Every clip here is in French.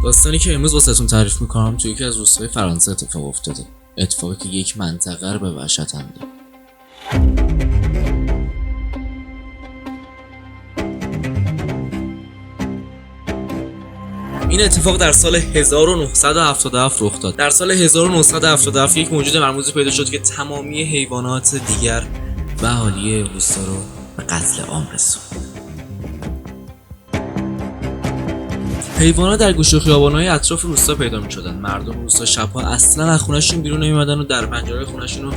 داستانی که امروز واسهتون تعریف میکنم توی یکی از روستاهای فرانسه اتفاق افتاده. اتفاقی که یک منطقه رو به وحشت انداخت. این اتفاق در سال 1977 رخ داد. در سال 1977 یک موجود مرموزی پیدا شد که تمامی حیوانات دیگر و اهالی روستا رو به قتل عام رسوند. حیوانات در گوشه و خیابان‌های اطراف روستا پیدا می‌شدن. مردم روستا شب‌ها اصلاً از خونه‌شون بیرون نمی‌اومدن و در پنجره خونه‌شون رو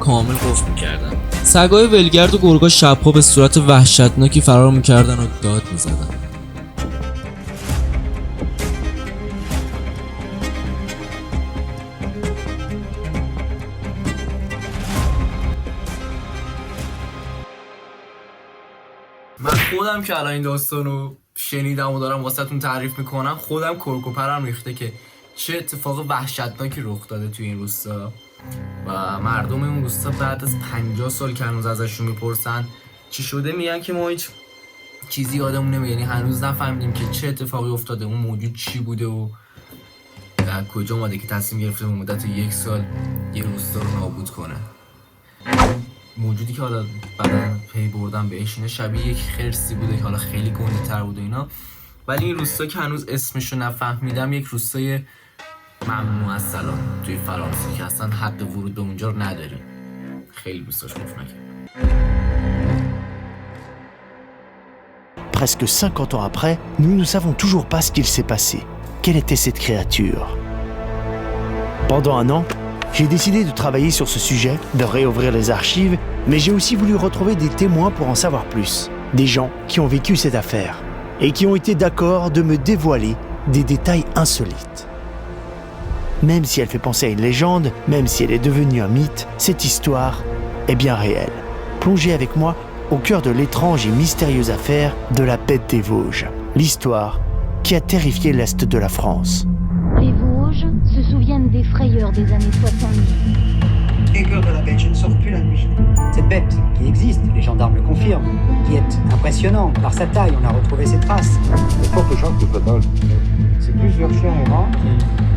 کامل قفل می‌کردن. سگ‌های ولگرد و گرگا شب‌ها به صورت وحشتناکی فرار می‌کردن و داد می‌زدن. من خودم که الان این داستانو شنیدم و دارم واسهتون تعریف میکنم، خودم کرکوپرم ریخته که چه اتفاق وحشتناکی رخ داده توی این روستا و مردم این روستا بعد از 50 سال که هنوز ازشون میپرسن چی شده میگن که ما هیچ چیزی یادمون نمیاد، یعنی هنوز نفهمیدیم که چه اتفاقی افتاده، اون موجود چی بوده و در کجا اومده که تصمیم گرفته به مدت 1 سال یه روستا رو نابود کنه. موجودی که حالا بعدا پی بردم بهش اینه شبیه یک خرسی بوده که حالا خیلی گنده تر بوده اینا، ولی این روستا که هنوز اسمشو نفهمیدم یک روستای ممنوع از سلام توی فرانسه که اصلا حق ورود به اونجا رو نداری. خیلی دوستاش مفنکه. Presque 50 ans après, nous ne savons toujours pas ce qu'il s'est passé. Quelle était cette créature? Pendant un an, j'ai décidé de travailler sur ce sujet, de réouvrir les archives, mais j'ai aussi voulu retrouver des témoins pour en savoir plus. Des gens qui ont vécu cette affaire et qui ont été d'accord de me dévoiler des détails insolites. Même si elle fait penser à une légende, même si elle est devenue un mythe, cette histoire est bien réelle. Plongez avec moi au cœur de l'étrange et mystérieuse affaire de la Bête des Vosges. L'histoire qui a terrifié l'Est de la France. Les Vosges se souviennent des frayeurs des années 70. Les cœurs de la bête, je ne sors plus la nuit. Cette bête, qui existe, les gendarmes le confirment, qui est impressionnante par sa taille, on a retrouvé ses traces. De fortes chances de fatal. C'est plusieurs chiens errants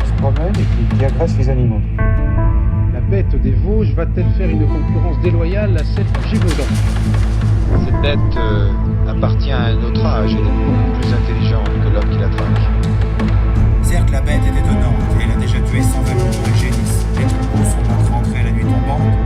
qui se promènent et qui agressent les animaux. La bête des Vosges va-t-elle faire une concurrence déloyale à celle du Gévaudan? Cette bête appartient à un autre âge, elle est beaucoup plus intelligente que l'homme qui la traque. Certes, la bête est étonnante et elle a déjà tué 120 loups et génisses. Les troupeaux sont donc rentrés la nuit tombante.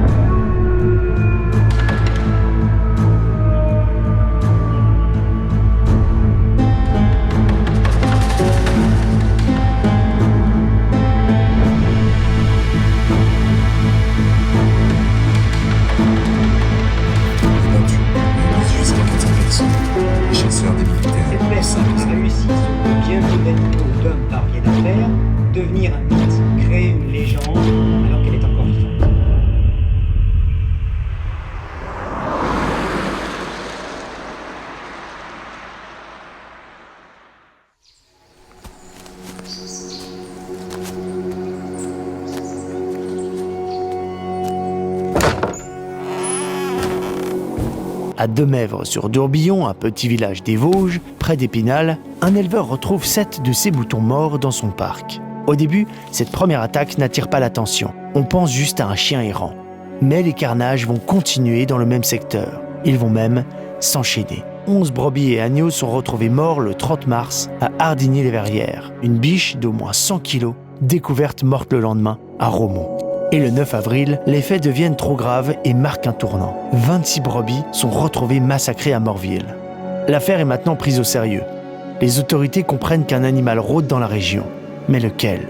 Cette bête a réussi ce que bien peu d'animaux d'hommes parviennent à faire, devenir un mythe, créer une légende alors qu'elle est encore vivante. À Demèvre sur Dourbillon, un petit village des Vosges, près d'Épinal, un éleveur retrouve 7 de ses moutons morts dans son parc. Au début, cette première attaque n'attire pas l'attention. On pense juste à un chien errant. Mais les carnages vont continuer dans le même secteur. Ils vont même s'enchaîner. 11 brebis et agneaux sont retrouvés morts le 30 mars à Hardigny-les-Verrières. Une biche d'au moins 100 kilos, découverte morte le lendemain à Romont. Et le 9 avril, les faits deviennent trop graves et marquent un tournant. 26 brebis sont retrouvées massacrées à Morville. L'affaire est maintenant prise au sérieux. Les autorités comprennent qu'un animal rôde dans la région. Mais lequel?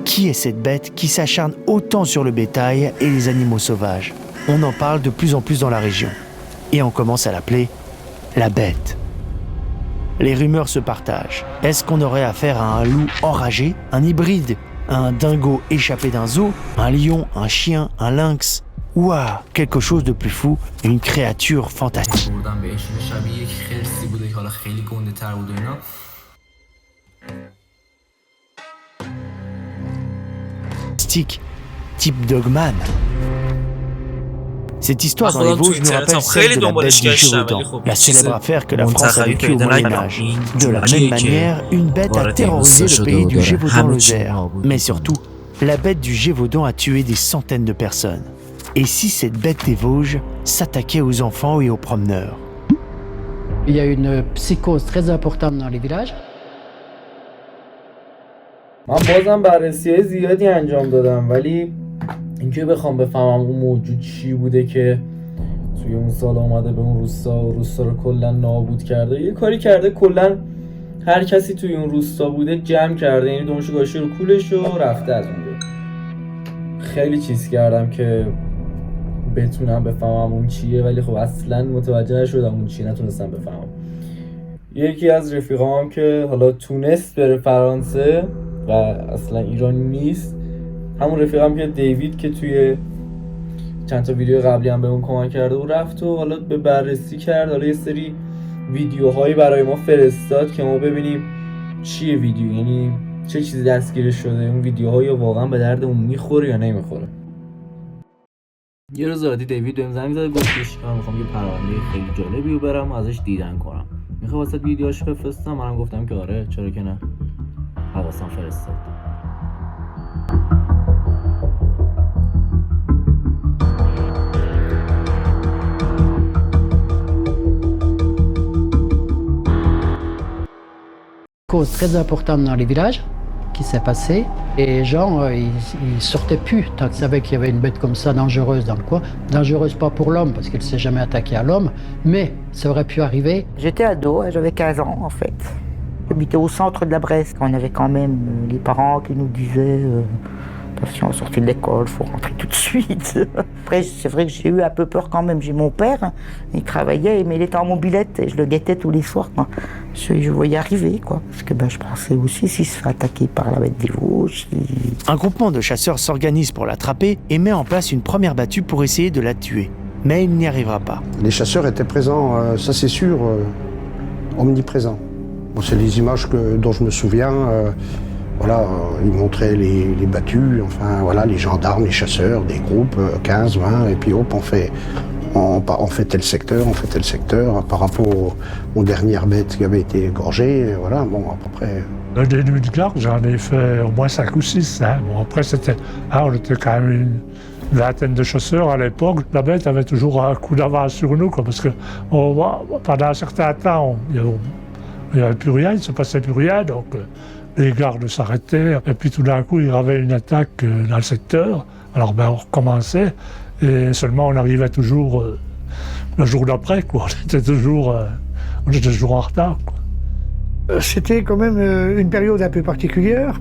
Qui est cette bête qui s'acharne autant sur le bétail et les animaux sauvages? On en parle de plus en plus dans la région. Et on commence à l'appeler la bête. Les rumeurs se partagent. Est-ce qu'on aurait affaire à un loup enragé, un hybride, un dingo échappé d'un zoo, un lion, un chien, un lynx, ou quelque chose de plus fou, une créature fantastique. Type Dogman. Cette histoire من dans les خودم تو Vosges nous اینترنت هم rappelle celle خیلی de la دنبالش bête du گشتم ولی Gévaudan, خب la célèbre affaire que la France a منتخبی vécue au پیدا نکردم. Moyen-Âge. این De la جوریه même که manière, une bête a وارد terrorisé روستا le شده pays و du داره همه چی Gévaudan-Lozère. نابود Mais می‌کنه. surtout, la bête du Gévaudan a tué des centaines de personnes. Et si cette bête des Vosges s'attaquait aux enfants et aux promeneurs? Il y a une psychose très importante dans les villages. من بازم بررسی زیادی انجام دادم ولی اینکه بخوام بفهمم اون موجود چی بوده که توی اون سال اومده به اون روستا و روستا رو کلا نابود کرده. یه کاری کرده کلا هر کسی توی اون روستا بوده جمع کرده، یعنی دومشو گاشه رو کولش و رفته از اونجا. خیلی چیز کردم که بتونم بفهمم اون چیه ولی خب اصلا متوجه نشدم اون چیه، نتونستم بفهمم. یکی از رفیقام که حالا تونست بره فرانسه و اصلا ایرانی نیست، همون رفیقم که دیوید که توی چند تا ویدیو قبلی هم بهمون کمک کرده و رفت و حالا به بررسی کرد، حالا یه سری ویدیوهایی برای ما فرستاد که ما ببینیم چیه ویدیو، یعنی چه چیزی دستگیرش شده، اون ویدیوهایی واقعا به دردمون میخوره یا نمیخوره. یه روز عادی دیوید بهم زنگ زد گفتش من میخوام یه پرونده خیلی جالبی رو برم و ازش دیدن کنم، میخوام واسه ویدیوهاش بفرستم. منم گفتم که آره چرا که نه، حواسم فرستاد. Cause très importante dans les villages qui s'est passée. Et les gens, ils sortaient plus tant qu'ils savaient qu'il y avait une bête comme ça dangereuse dans le coin. Dangereuse pas pour l'homme parce qu'elle s'est jamais attaquée à l'homme, mais ça aurait pu arriver. J'étais ado, j'avais 15 ans en fait. J'habitais au centre de la Bresse. On avait quand même les parents qui nous disaient attention, sortez de l'école, faut rentrer tout de suite. Après, c'est vrai que j'ai eu un peu peur quand même. J'ai mon père, il travaillait, mais il était en mobilette et je le guettais tous les soirs. Quoi. Je voyais arriver, quoi. Parce que je pensais aussi s'il se fait attaquer par la bête des Vosges. Un groupement de chasseurs s'organise pour l'attraper et met en place une première battue pour essayer de la tuer. Mais il n'y arrivera pas. Les chasseurs étaient présents, ça c'est sûr, omniprésents. Bon, c'est les images dont je me souviens. Voilà, ils montraient les battues, enfin voilà, les gendarmes, les chasseurs, des groupes, 15, 20, et puis hop, on fait tel secteur, par rapport aux dernières bêtes qui avaient été égorgées, voilà, bon, à peu près. Des nuits de garde, j'en ai fait au moins 5 ou 6, hein. Bon, après, on était quand même une vingtaine de chasseurs à l'époque. La bête avait toujours un coup d'avance sur nous, quoi, parce que pendant un certain temps, il n'y avait plus rien, il ne se passait plus rien, donc les gardes s'arrêtaient, et puis tout d'un coup, il y avait une attaque dans le secteur. Alors on recommençait, et seulement on arrivait toujours le jour d'après, quoi. On était toujours en retard, quoi. C'était quand même une période un peu particulière.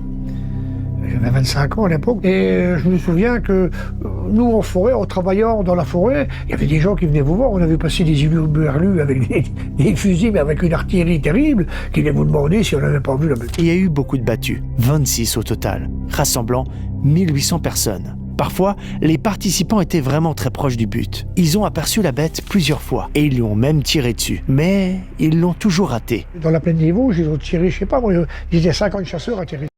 J'avais 25 ans à l'époque, et je me souviens que nous, en forêt, en travaillant dans la forêt, il y avait des gens qui venaient vous voir. On avait passé des hurluberlus avec des fusils, mais avec une artillerie terrible, qui venaient vous demander si on n'avait pas vu la bête. Il y a eu beaucoup de battues, 26 au total, rassemblant 1800 personnes. Parfois, les participants étaient vraiment très proches du but. Ils ont aperçu la bête plusieurs fois, et ils lui ont même tiré dessus. Mais ils l'ont toujours raté. Dans la plaine des Vosges, ils ont tiré, je sais pas, ils étaient 50 chasseurs à tirer.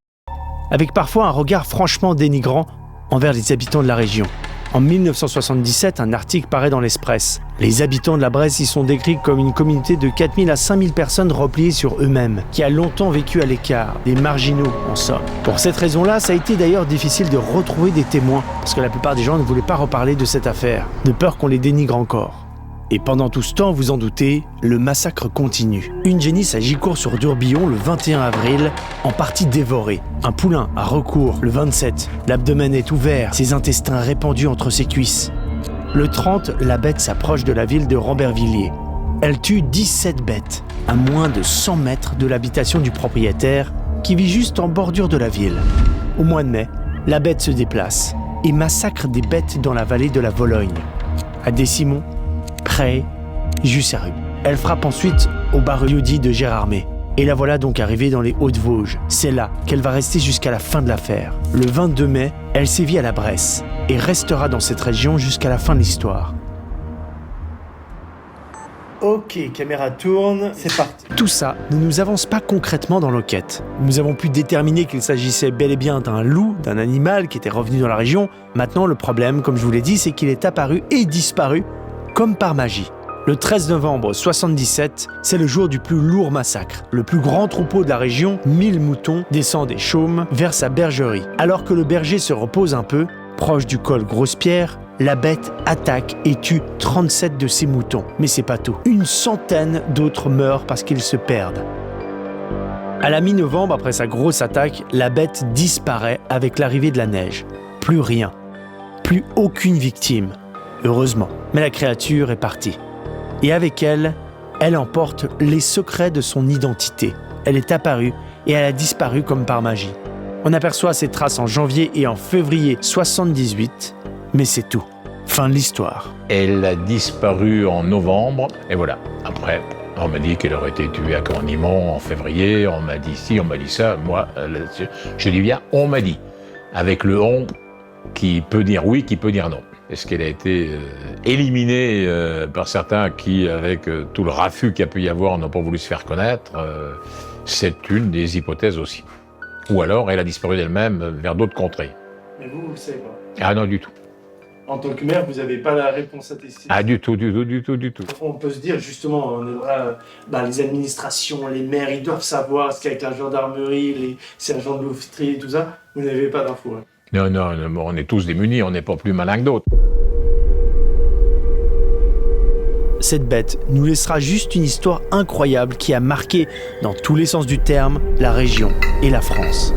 Avec parfois un regard franchement dénigrant envers les habitants de la région. En 1977, un article paraît dans l'Express. Les habitants de la Bresse y sont décrits comme une communauté de 4000 à 5000 personnes repliées sur eux-mêmes, qui a longtemps vécu à l'écart, des marginaux en somme. Pour cette raison-là, ça a été d'ailleurs difficile de retrouver des témoins, parce que la plupart des gens ne voulaient pas reparler de cette affaire, de peur qu'on les dénigre encore. Et pendant tout ce temps, vous en doutez, le massacre continue. Une génisse à Gicourt sur Durbillon le 21 avril, en partie dévorée. Un poulain à Recourt le 27. L'abdomen est ouvert, ses intestins répandus entre ses cuisses. Le 30, la bête s'approche de la ville de Rambervillers. Elle tue 17 bêtes, à moins de 100 mètres de l'habitation du propriétaire, qui vit juste en bordure de la ville. Au mois de mai, la bête se déplace et massacre des bêtes dans la vallée de la Vologne. À Décimon, Près, Jussarru. Elle frappe ensuite au bar-lieu-dit de Gérardmer. Et la voilà donc arrivée dans les Hauts-de-Vosges. C'est là qu'elle va rester jusqu'à la fin de l'affaire. Le 22 mai, elle sévit à la Bresse et restera dans cette région jusqu'à la fin de l'histoire. Ok, caméra tourne, c'est parti. Tout ça ne nous avance pas concrètement dans l'enquête. Nous avons pu déterminer qu'il s'agissait bel et bien d'un loup, d'un animal qui était revenu dans la région. Maintenant, le problème, comme je vous l'ai dit, c'est qu'il est apparu et disparu, comme par magie. Le 13 novembre 77, c'est le jour du plus lourd massacre. Le plus grand troupeau de la région, 1000 moutons, descend des chaumes vers sa bergerie. Alors que le berger se repose un peu, proche du col Grosse-Pierre, la bête attaque et tue 37 de ses moutons. Mais c'est pas tout. Une centaine d'autres meurent parce qu'ils se perdent. À la mi-novembre, après sa grosse attaque, la bête disparaît avec l'arrivée de la neige. Plus rien. Plus aucune victime. Heureusement. Mais la créature est partie. Et avec elle, elle emporte les secrets de son identité. Elle est apparue et elle a disparu comme par magie. On aperçoit ses traces en janvier et en février 78, mais c'est tout. Fin de l'histoire. Elle a disparu en novembre, et voilà. Après, on m'a dit qu'elle aurait été tuée à Cornimont en février, on m'a dit ci, on m'a dit ça. Moi, je dis bien, on m'a dit. Avec le « on » qui peut dire oui, qui peut dire non. Est-ce qu'elle a été éliminée par certains qui, avec tout le raffut qu'il y a pu y avoir, n'ont pas voulu se faire connaître c'est une des hypothèses aussi. Ou alors, elle a disparu d'elle-même vers d'autres contrées. Mais vous ne le savez pas. Ah non, du tout. En tant que maire, vous n'avez pas la réponse à tester. Ah, du tout. On peut se dire, justement, les administrations, les maires, ils doivent savoir ce qu'avec la gendarmerie, les sergents de louveterie, tout ça. Vous n'avez pas d'infos. Hein. Non, on est tous démunis, on n'est pas plus malins que d'autres. Cette bête nous laissera juste une histoire incroyable qui a marqué, dans tous les sens du terme, la région et la France.